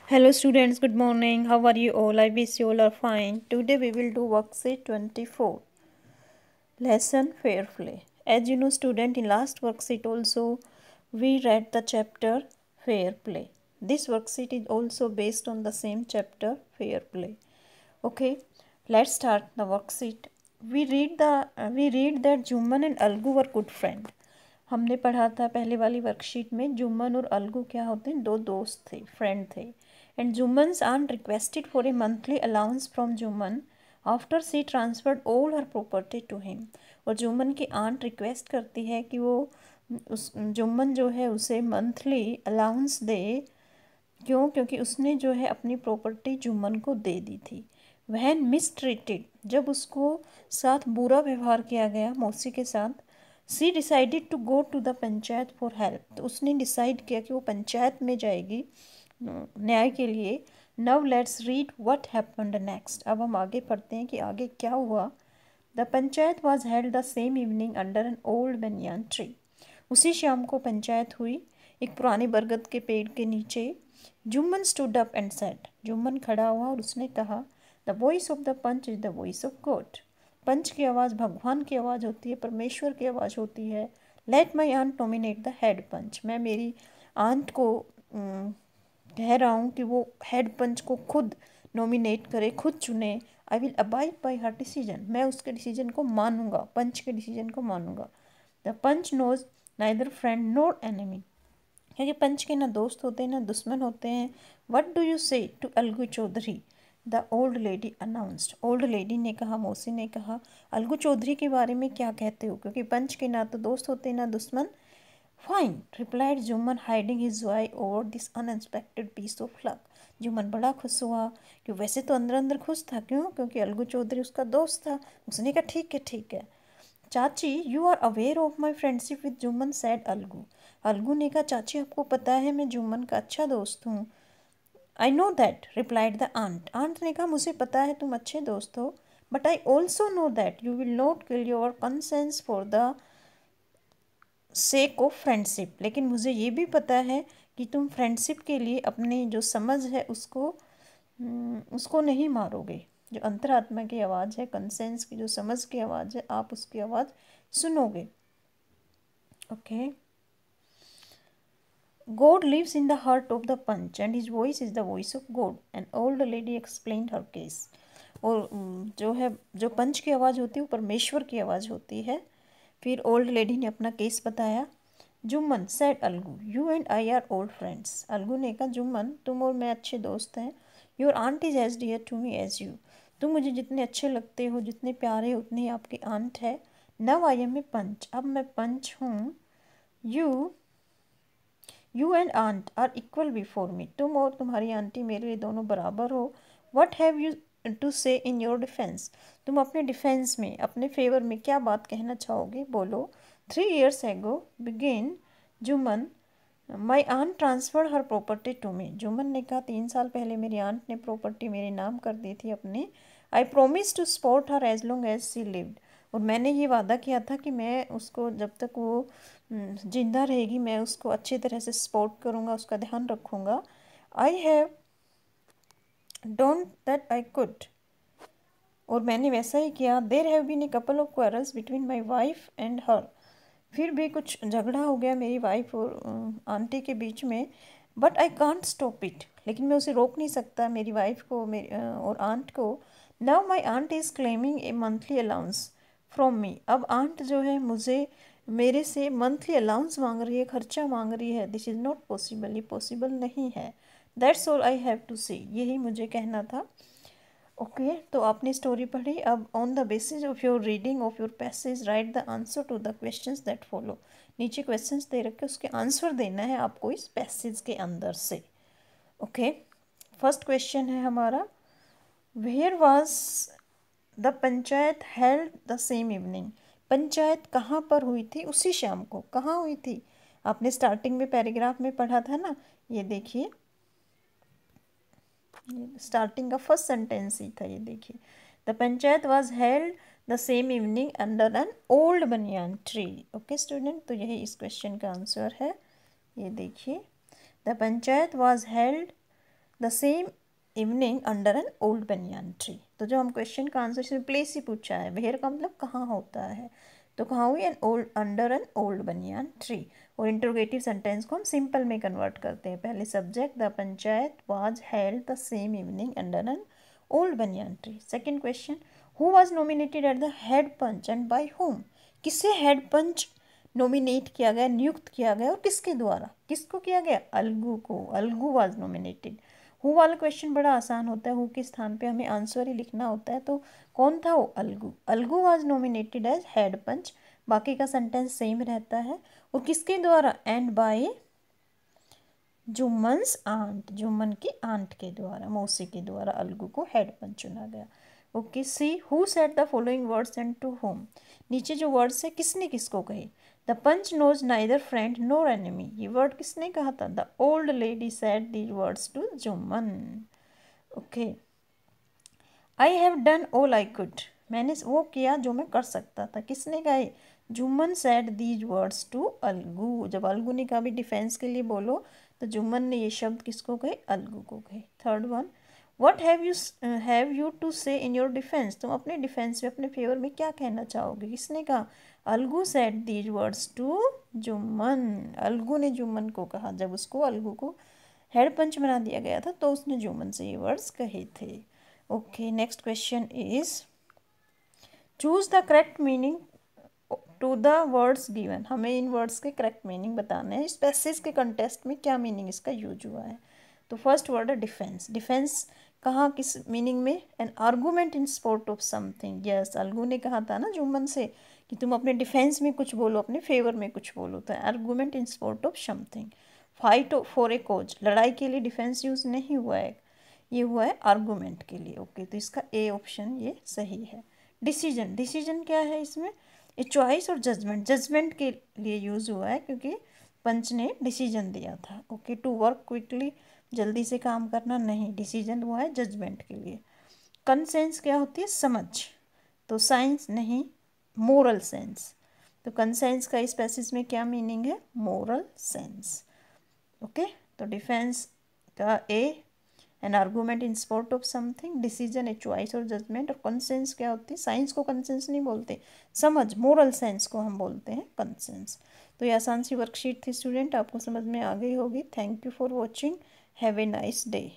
Hello students, good morning. How are you all? I wish you all are fine. Today we will do worksheet 24. Lesson Fair Play. As you know student, in last worksheet also we read the chapter Fair Play. This worksheet is also based on the same chapter Fair Play. Okay, let's start the worksheet. We read that Juman and Algu were good friend. हमने पढ़ा था पहले वाली worksheet में जुम्मन और अलगू क्या होते हैं, दो दोस्त थे, फ्रेंड थे. And Jumman's aunt requested for a monthly allowance from Jumman after she transferred all her property to him. और जुम्मन की आंट रिक्वेस्ट करती है कि वो उस जुम्मन जो है उसे मंथली अलाउंस दे. क्यों? क्योंकि उसने जो है अपनी प्रॉपर्टी जुम्मन को दे दी थी. वह मिसट्रीटेड, जब उसको साथ बुरा व्यवहार किया गया मौसी के साथ. She decided to go to the panchayat for help, तो उसने डिसाइड किया कि वो पंचायत में जाएगी न्याय के लिए. नव let's read what happened next. अब हम आगे पढ़ते हैं कि आगे क्या हुआ. The panchayat was held the same evening under an old banyan tree. उसी शाम को पंचायत हुई एक पुराने बरगद के पेड़ के नीचे. Jumman stood up and said, Jumman खड़ा हुआ और उसने कहा, the voice of the panch is the voice of God. पंच की आवाज़ भगवान की आवाज़ होती है, परमेश्वर की आवाज़ होती है. Let my aunt nominate the head panch. मैं मेरी आंट को कह रहा हूँ कि वो हेड पंच को खुद नॉमिनेट करे, खुद चुने. I will abide by her decision. मैं उसके डिसीजन को मानूंगा, पंच के डिसीजन को मानूंगा. The panch knows neither friend nor enemy. क्योंकि पंच के ना दोस्त होते हैं ना दुश्मन होते हैं. What do you say to Algu Chaudhary, the old lady announced. Old lady ने कहा, मौसी ने कहा, अलगू चौधरी के बारे में क्या कहते हो, क्योंकि पंच के ना तो दोस्त होते ना दुश्मन. Fine, replied Jumman hiding his joy over this unexpected piece of luck. Jumman बड़ा खुश हुआ कि वैसे तो अंदर अंदर खुश था. क्यों? क्योंकि अलगू चौधरी उसका दोस्त था. उसने कहा ठीक है ठीक है. चाची, you are aware of my friendship with Jumman, said Algu. Algu ने कहा, चाची आपको पता है मैं जुम्मन का अच्छा दोस्त हूँ. I know that, replied the aunt. Aunt ने कहा, मुझे पता है तुम अच्छे दोस्त हो. But I also know that you will not kill your conscience for the sake of friendship. लेकिन मुझे ये भी पता है कि तुम फ्रेंडशिप के लिए अपनी जो समझ है उसको नहीं मारोगे. जो अंतरात्मा की आवाज़ है, कंसेंस की जो समझ की आवाज़ है, आप उसकी आवाज़ सुनोगे. Okay. God lives in the heart of the punch and his voice is the voice of God. An old lady explained her case. और जो है, जो पंच की आवाज़ होती है वो परमेश्वर की आवाज़ होती है. फिर ओल्ड लेडी ने अपना केस बताया. Jumman said Algu, you and I are old friends. Algu ने कहा, जुम्मन तुम और मैं अच्छे दोस्त हैं. Your aunt is as dear to me as you. तुम मुझे जितने अच्छे लगते हो, जितने प्यारे हो, उतनी आपकी आंट है. नव आई एम ए पंच, अब मैं पंच हूँ. You and aunt are equal before me. तुम और तुम्हारी आंटी मेरे लिए दोनों बराबर हो. What have you to say in your defence. तुम अपने डिफेंस में, अपने फेवर में क्या बात कहना चाहोगे, बोलो. 3 years ago begin Jumman, my aunt transfer her property to me. Jumman ने कहा, 3 साल पहले मेरी आंट ने प्रॉपर्टी मेरे नाम कर दी थी अपनी. I promise to support her as long as she lived. और मैंने ये वादा किया था कि मैं उसको, जब तक वो जिंदा रहेगी, मैं उसको अच्छी तरह से सपोर्ट करूँगा, उसका ध्यान रखूँगा. I have don't that I could. और मैंने वैसा ही किया. There have been a couple of quarrels between my wife and her. फिर भी कुछ झगड़ा हो गया मेरी वाइफ और आंटी के बीच में. But I can't stop it. लेकिन मैं उसे रोक नहीं सकता, मेरी वाइफ को, मेरी और आंट को. Now my aunt is claiming a monthly allowance from me. अब आंट जो है मुझे, मेरे से मंथली अलाउंस मांग रही है, खर्चा मांग रही है. दिस इज़ नॉट पॉसिबल, ये पॉसिबल नहीं है. That's all I have to say, यही मुझे कहना था. ओके, तो आपने स्टोरी पढ़ी. अब on the basis of your reading of your passage write the answer to the questions that follow. नीचे क्वेश्चंस दे रखे, उसके आंसर देना है आपको इस पैसेज के अंदर से. ओके, फर्स्ट क्वेश्चन है हमारा, where was the panchayat held the same evening. Panchayat कहाँ पर हुई थी उसी शाम को. कहाँ हुई थी? आपने स्टार्टिंग में पैराग्राफ में पढ़ा था ना. ये देखिए, स्टार्टिंग का फर्स्ट सेंटेंस ही था. ये देखिए, the panchayat was held the same evening under an old banyan tree. Okay student, तो यही इस क्वेश्चन का आंसर है. ये देखिए, the panchayat was held the same evening under an old banyan tree. तो जो हम क्वेश्चन का आंसर सिर्फ प्लेस ही पूछा है, वेयर का मतलब कहाँ होता है, तो कहाँ हुई, an old, under an old banyan tree. और इंटरोगेटिव सेंटेंस को हम सिंपल में कन्वर्ट करते हैं। पहले subject, the panchayat was held the same evening under an old banyan tree. Second question, who was nominated at the head panch and by whom. किसे head panch nominate किया गया, नियुक्त किया गया, और किसके द्वारा, किसको किया गया, अलगू को। Algu was nominated. हु वाला क्वेश्चन बड़ा आसान होता है, हु के स्थान पे हमें आंसर ही लिखना होता है, तो कौन था वो, Alagu. Alagu was nominated as head panch, बाकी का सेंटेंस सेम रहता है। और किसके द्वारा, and by Jumman's aunt, Jumman की आंट के द्वारा, मौसी के द्वारा अलगू को हेड पंच चुना गया। Okay, see who said the following words and to whom. नीचे जो वर्ड्स है किसने किसको कहे, the panch knows neither friend nor enemy, ये वर्ड किसने कहा था, the old lady said these words to Jumman. Okay, I have done all I could, मैंने वो किया जो मैं कर सकता था, किसने कहा, Jumman said these words to Algu. जब अलगू ने कहा भी डिफेंस के लिए बोलो, तो जुम्मन ने ये शब्द किसको कहे, अलगू को कहे। Third one, what have you to say in your defence, तुम अपने डिफेंस में, अपने फेवर में क्या कहना चाहोगे, किसने कहा, Algu said these words to Jumman. Algu ने जुम्मन को कहा, जब उसको अलगू को हेड पंच बना दिया गया था तो उसने जुम्मन से ये वर्ड्स कहे थे। Okay, next question is choose the correct meaning to the words given. हमें इन वर्ड्स के करेक्ट मीनिंग बताने हैं, इस पैसेज के कंटेस्ट में क्या मीनिंग इसका यूज हुआ है। तो फर्स्ट वर्ड है डिफेंस। डिफेंस कहाँ, किस मीनिंग में, N argument in support of something. Yes, Algu ने कहा था ना जुम्मन से कि तुम अपने डिफेंस में कुछ बोलो, अपने फेवर में कुछ बोलो, तो argument in support of something. Fight for a cause, लड़ाई के लिए डिफेंस यूज नहीं हुआ है, ये हुआ है आर्गूमेंट के लिए। ओके, तो इसका ए ऑप्शन ये सही है। डिसीजन, डिसीजन क्या है इसमें, ए चॉइस और जजमेंट, जजमेंट के लिए यूज़ हुआ है क्योंकि पंच ने डिसीजन दिया था। ओके, टू वर्क क्विकली, जल्दी से काम करना नहीं, डिसीजन हुआ है जजमेंट के लिए। कंसेंस क्या होती है, समझ, तो साइंस नहीं, मोरल सेंस। तो कंसेंस का इस पैसेज में क्या मीनिंग है, मोरल सेंस। ओके, तो डिफेंस का a, an argument in support of something, decision a choice और जजमेंट, और कंसेंस क्या होती है, साइंस को कंसेंस नहीं बोलते, समझ, मोरल सेंस को हम बोलते हैं कंसेंस। तो ये आसान सी वर्कशीट थी स्टूडेंट, आपको समझ में आ गई होगी। Thank you for watching, have a nice day.